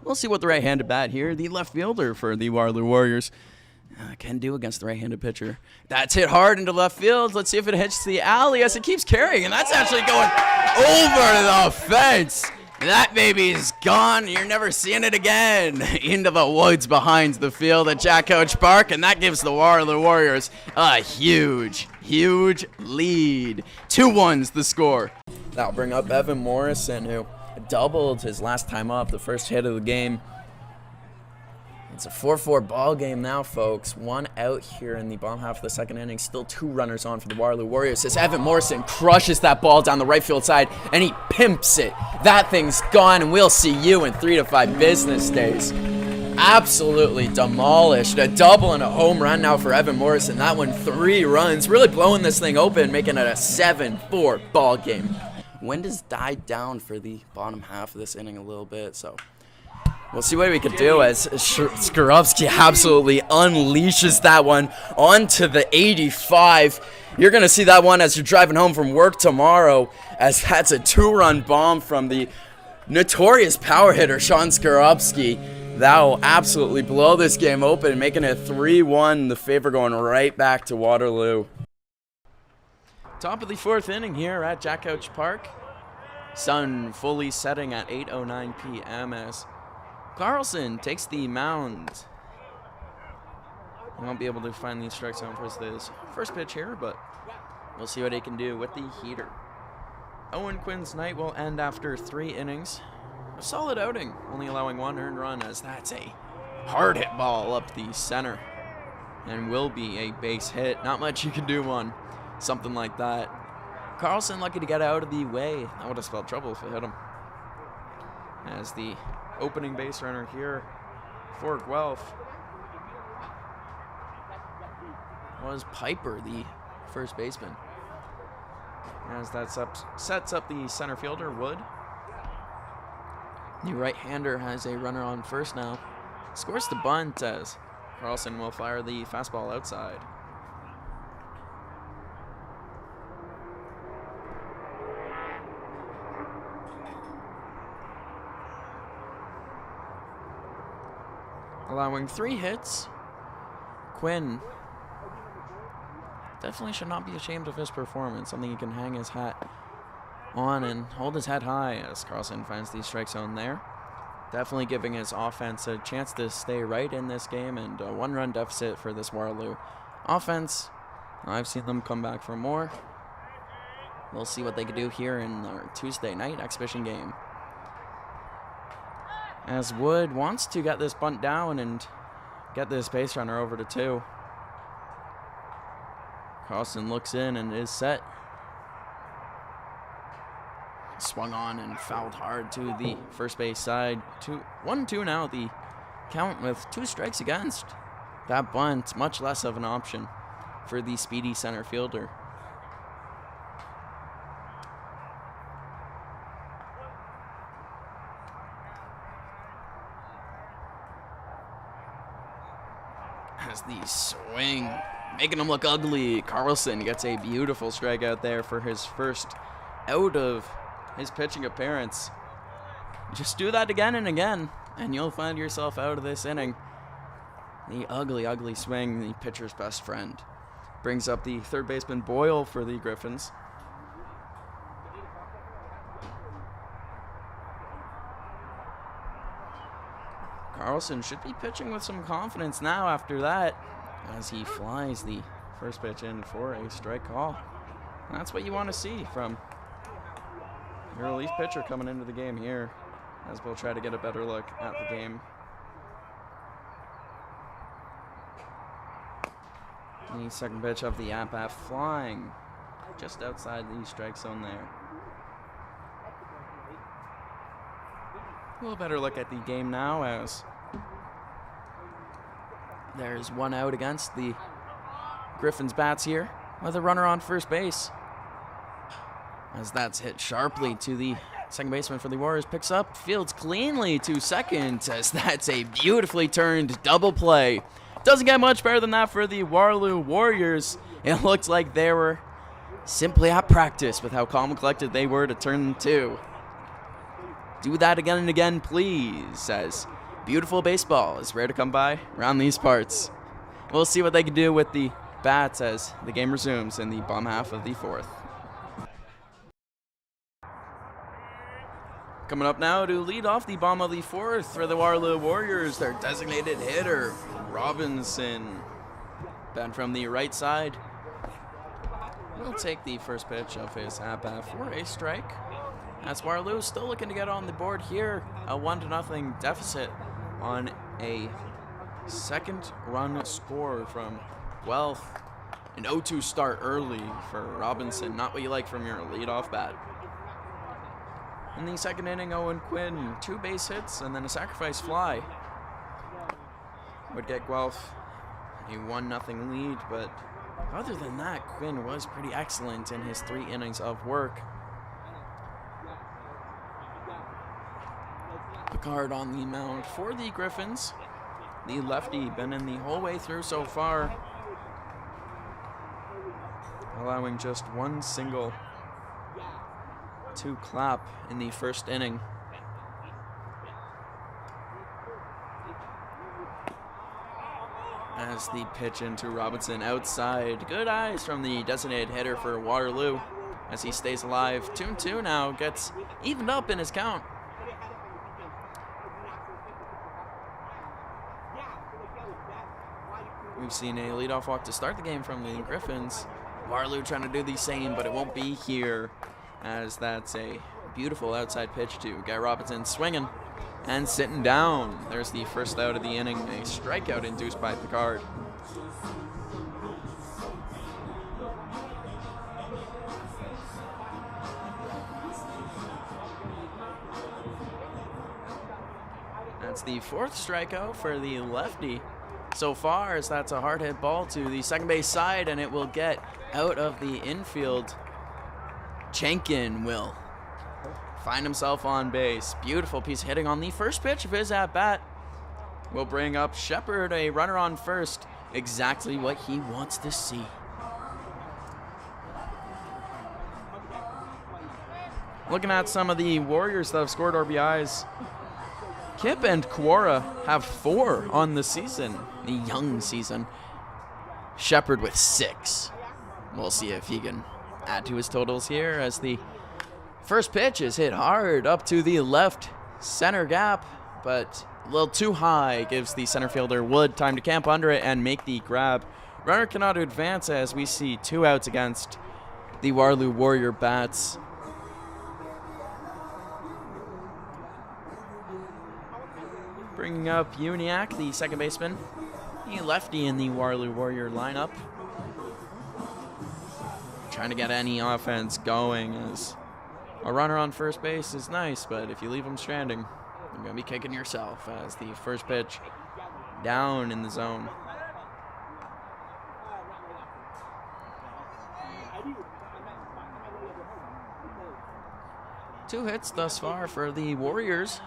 We'll see what the right-handed bat here, the left fielder for the Waterloo Warriors, can do against the right-handed pitcher. That's hit hard into left field. Let's see if it hits the alley as it keeps carrying, and that's actually going over the fence. That baby is gone. You're never seeing it again. Into the woods behind the field at Jack Couch Park, and that gives the Waterloo Warriors a huge, huge lead. 2-1's the score. That'll bring up Evan Morrison, who doubled his last time up, the first hit of the game. It's a 4-4 ball game now, folks. 1 out here in the bottom half of the second inning. Still 2 runners on for the Waterloo Warriors as Evan Morrison crushes that ball down the right field side, and he pimps it. That thing's gone, and we'll see you in 3 to 5 business days. Absolutely demolished. A double and a home run now for Evan Morrison. That one 3 runs, really blowing this thing open, making it a 7-4 ball game. Wind has died down for the bottom half of this inning a little bit, so we'll see what we can do as Skorupski absolutely unleashes that one onto the 85. You're going to see that one as you're driving home from work tomorrow, as that's a 2-run bomb from the notorious power hitter, Sean Skorupski. That will absolutely blow this game open, making it 3-1, the favor going right back to Waterloo. Top of the 4th inning here at Jack Couch Park. Sun fully setting at 8:09 p.m. as Carlson takes the mound. He won't be able to find the strike zone for his first pitch here, but we'll see what he can do with the heater. Owen Quinn's night will end after 3 innings. A solid outing, only allowing 1 earned run, as that's a hard hit ball up the center and will be a base hit. Not much you can do on something like that. Carlson lucky to get out of the way. That would have spelled trouble if it hit him. As the opening base runner here for Guelph was Piper, the first baseman. As that sets up the center fielder, Wood. The right-hander has a runner on first now. Scores the bunt as Carlson will fire the fastball outside. Allowing 3 hits, Quinn definitely should not be ashamed of his performance, something he can hang his hat on and hold his head high as Carlson finds the strike zone there. Definitely giving his offense a chance to stay right in this game, and a 1-run deficit for this Waterloo offense. I've seen them come back for more. We'll see what they can do here in our Tuesday night exhibition game. As Wood wants to get this bunt down and get this base runner over to 2. Carlson looks in and is set. Swung on and fouled hard to the first base side. 1-2 now, the count with 2 strikes against. That bunt, much less of an option for the speedy center fielder. As the swing, making him look ugly. Carlson gets a beautiful strikeout there for his first out of his pitching appearance. Just do that again and again, and you'll find yourself out of this inning. The ugly, ugly swing, the pitcher's best friend. Brings up the third baseman Boyle for the Griffins. Carlson should be pitching with some confidence now after that, as he flies the first pitch in for a strike call. That's what you want to see from your relief pitcher coming into the game here, as we'll try to get a better look at the game. The second pitch of the at-bat flying just outside the strike zone there. A little better look at the game now, as there's 1 out against the Griffins bats here with a runner on first base. As that's hit sharply to the second baseman for the Warriors, picks up, fields cleanly to second, as that's a beautifully turned double play. Doesn't get much better than that for the Waterloo Warriors. It looked like they were simply at practice with how calm and collected they were to turn 2. Do that again and again, please, as Beautiful baseball is rare to come by around these parts. We'll see what they can do with the bats as the game resumes in the bottom half of the fourth. Coming up now to lead off the bottom of the fourth for the Waterloo Warriors, their designated hitter, Robinson. Batting from the right side. Will take the first pitch of his at-bat for a strike. As Waterloo still looking to get on the board here, a 1-0 deficit on a second run score from Guelph. An 0-2 start early for Robinson, not what you like from your leadoff bat. In the second inning, Owen Quinn, 2 base hits and then a sacrifice fly would get Guelph a 1-0 lead, but other than that, Quinn was pretty excellent in his 3 innings of work. Picard on the mound for the Griffins. The lefty been in the whole way through so far, allowing just 1 single to clap in the first inning. As the pitch into Robinson outside. Good eyes from the designated hitter for Waterloo as he stays alive. 2-2 now, gets evened up in his count. We've seen a leadoff walk to start the game from the Griffins. Waterloo trying to do the same, but it won't be here, as that's a beautiful outside pitch to get Robinson swinging and sitting down. There's the first out of the inning, a strikeout induced by Picard. That's the 4th strikeout for the lefty so far, as that's a hard hit ball to the second base side, and it will get out of the infield. Chenkin will find himself on base. Beautiful piece of hitting on the first pitch of his at-bat. Will bring up Shepard, a runner on first. Exactly what he wants to see. Looking at some of the Warriors that have scored RBIs, Kip and Quora have 4 on the season, the young season. Shepard with 6. We'll see if he can add to his totals here, as the first pitch is hit hard up to the left center gap, but a little too high. Gives the center fielder Wood time to camp under it and make the grab. Runner cannot advance, as we see 2 outs against the Waterloo Warrior bats. Bringing up Uniac, the second baseman, the lefty in the Waterloo Warrior lineup. Trying to get any offense going, as a runner on first base is nice, but if you leave him stranding, you're going to be kicking yourself, as the first pitch down in the zone. Two hits thus far for the Warriors.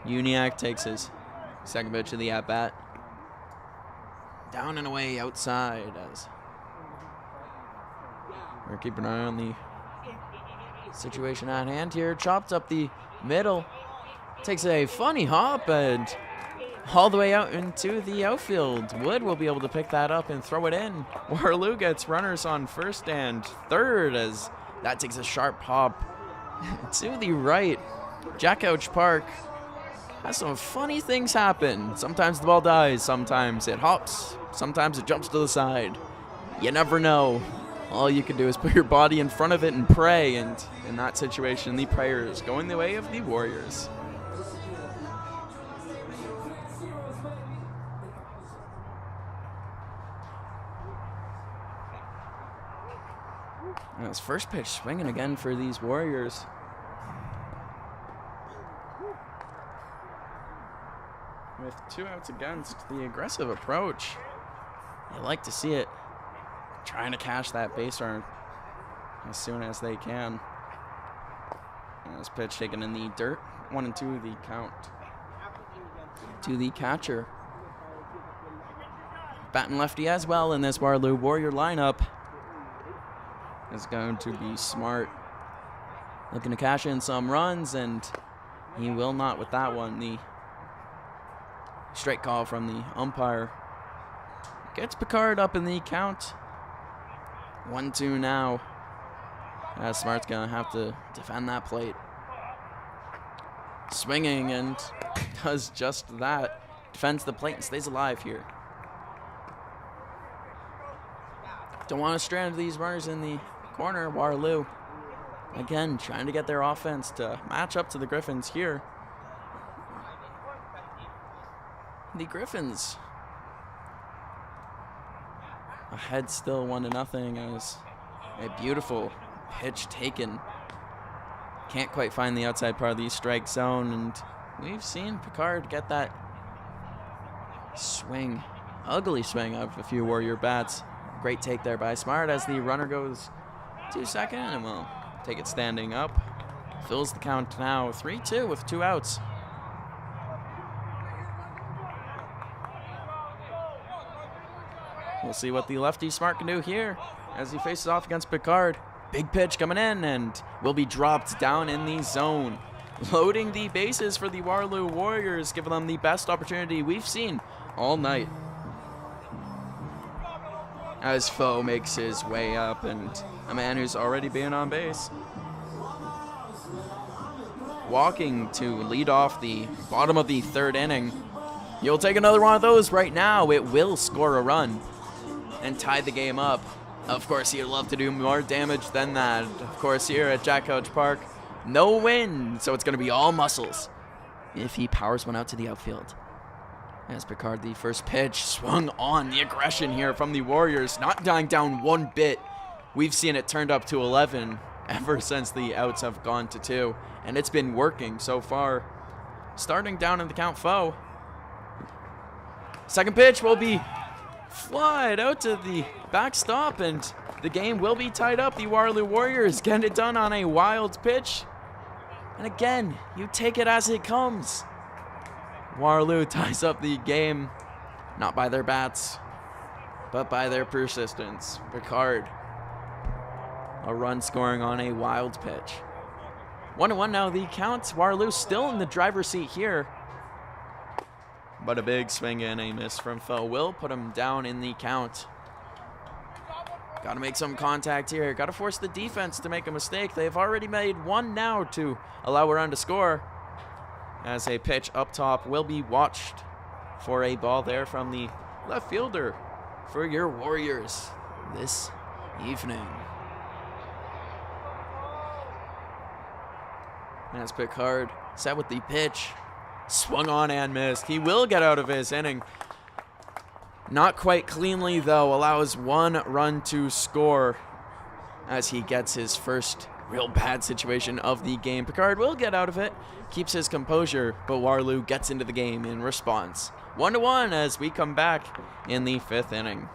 Uniac takes his second pitch of the at-bat. Down and away outside, as we're keeping an eye on the situation at hand here. Chopped up the middle. Takes a funny hop and all the way out into the outfield. Wood will be able to pick that up and throw it in. Waterloo gets runners on first and third, as that takes a sharp hop to the right. Jack Ouch Park has some funny things happen. Sometimes the ball dies, sometimes it hops, sometimes it jumps to the side. You never know. All you can do is put your body in front of it and pray, and in that situation, the prayer is going the way of the Warriors. And his first pitch swinging again for these Warriors. With 2 outs against, the aggressive approach. You like to see it. Trying to cash that base run as soon as they can. And this pitch taken in the dirt. 1-2 the count to the catcher. Batting lefty as well in this Waterloo Warrior lineup is going to be smart. Looking to cash in some runs and He will not with that one. The straight call from the umpire gets Picard up in the count. 1-2 now. Smart's going to have to defend that plate. Swinging and does just that. Defends the plate and stays alive here. Don't want to strand these runners in the corner. Waterloo, again, trying to get their offense to match up to the Griffins here. The Griffins ahead still 1-0 as a beautiful pitch taken. Can't quite find the outside part of the strike zone, and we've seen Picard get that swing, ugly swing of a few Warrior bats. Great take there by Smart as the runner goes to second, and we'll take it standing up. Fills the count now 3-2 with 2 outs. We'll see what the lefty Smart can do here as he faces off against Picard. Big pitch coming in and will be dropped down in the zone. Loading the bases for the Waterloo Warriors, giving them the best opportunity we've seen all night. As Foe makes his way up, and a man who's already been on base. Walking to lead off the bottom of the 3rd inning. You'll take another one of those right now. It will score a run and tie the game up. Of course, he'd love to do more damage than that. Of course, here at Jack Couch Park, no wind, so it's going to be all muscles if he powers one out to the outfield. As Picard, the first pitch, swung on. The aggression here from the Warriors, not dying down one bit. We've seen it turned up to 11 ever since the outs have gone to 2, and it's been working so far. Starting down in the count, Foe. Second pitch will be flied out to the backstop, and the game will be tied up. The Waterloo Warriors getting it done on a wild pitch. And again, you take it as it comes. Waterloo ties up the game, not by their bats, but by their persistence. Picard, a run scoring on a wild pitch. 1-1 now the count. Waterloo still in the driver's seat here. But a big swing and a miss from Foe will put him down in the count. Got to make some contact here. Got to force the defense to make a mistake. They've already made one now to allow a run to score. As a pitch up top will be watched for a ball there from the left fielder for your Warriors this evening. As Picard set with the pitch. Swung on and missed. He will get out of his inning. Not quite cleanly, though. Allows 1 run to score as he gets his first real bad situation of the game. Picard will get out of it, keeps his composure, but Waterloo gets into the game in response. 1-1 as we come back in the 5th inning.